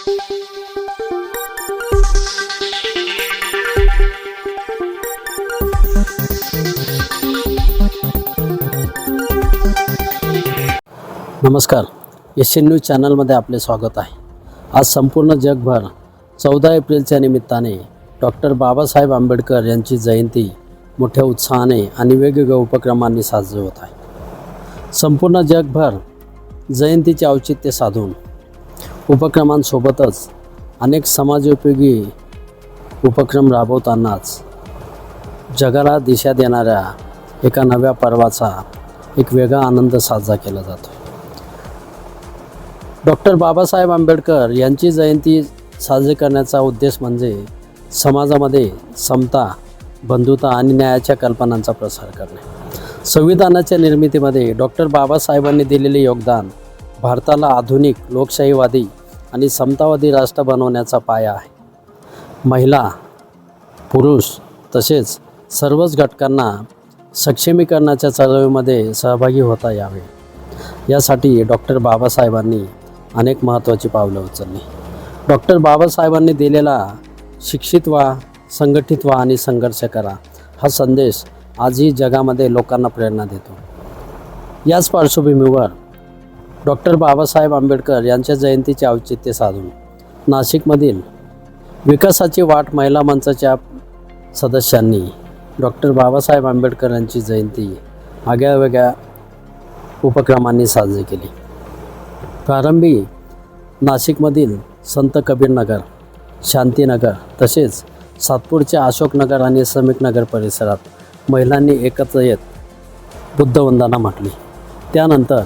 नमस्कार, Asian news चॅनलमध्ये आपले स्वागत आहे। आज संपूर्ण जगभर 14 एप्रिलच्या निमित्ताने डॉक्टर बाबासाहेब आंबेडकर यांची जयंती मोठ्या उत्साहाने आणि वेगवेगळ्या उपक्रमांनी साजरी होत आहे। संपूर्ण जगभर जयंतीचे औचित्य साधून उपक्रमांसोबतच अनेक समाजोपयोगी उपक्रम राबवतानाच जगाला दिशा देणाऱ्या एका नव्या पर्वाचा एक वेगळा आनंद साजरा केला जातो। डॉक्टर बाबासाहेब आंबेडकर यांची जयंती साजरी करण्याचा उद्देश म्हणजे समाजामध्ये समता, बंधुता आणि न्यायाच्या कल्पनांचा प्रसार करणे। संविधानाच्या निर्मितीमध्ये डॉक्टर बाबासाहेबांनी दिलेले योगदान भारताला आधुनिक लोकशाहीवादी आणि समतावादी राष्ट्र बनवण्याचा पाया आहे। महिला, पुरुष तसेच सर्वच घटकांना सक्षमीकरणाच्या चळवळीमध्ये सहभागी होता यावे, यासाठी डॉक्टर बाबासाहेबांनी अनेक महत्त्वाची पावलं उचलली। डॉक्टर बाबासाहेबांनी दिलेला शिक्षित व्हा, संघटित व्हा आणि संघर्ष करा हा संदेश आजही जगामध्ये लोकांना प्रेरणा देतो। याच पार्श्वभूमीवर डॉक्टर बाबासाहेब आंबेडकर यांच्या जयंतीचे औचित्य साधून नाशिकमधील विकासाची वाट महिला मंचाच्या सदस्यांनी डॉक्टर बाबासाहेब आंबेडकर यांची जयंती आगळ्यावेगळ्या उपक्रमांनी साजरी केली। प्रारंभी नाशिकमधील संत कबीरनगर, शांतीनगर तसेच सातपूरच्या अशोकनगर आणि श्रमिकनगर परिसरात महिलांनी एकत्र येत बुद्धवंदना म्हटली। त्यानंतर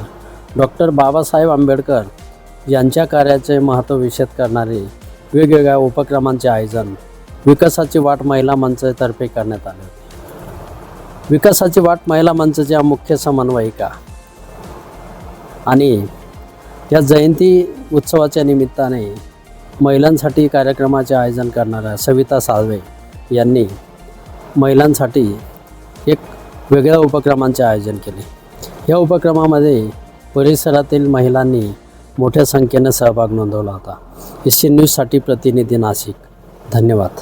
डॉक्टर बाबासाहेब आंबेडकर यांच्या कार्याचे महत्त्व विशद करणारे वेगवेगळ्या उपक्रमांचे आयोजन विकासाची वाट महिला मंचातर्फे करण्यात आले होते। विकासाची वाट महिला मंचाच्या मुख्य समन्वयिका आणि या जयंती उत्सवाच्या निमित्ताने महिलांसाठी कार्यक्रमाचे आयोजन करणाऱ्या सविता साळवे यांनी महिलांसाठी एक वेगळ्या उपक्रमांचे आयोजन केले। या उपक्रमामध्ये परिसरातील महिलांनी मोठ्या संख्येने सहभाग नोंदवला होता। एशियन न्यूजसाठी प्रतिनिधी नाशिक। धन्यवाद।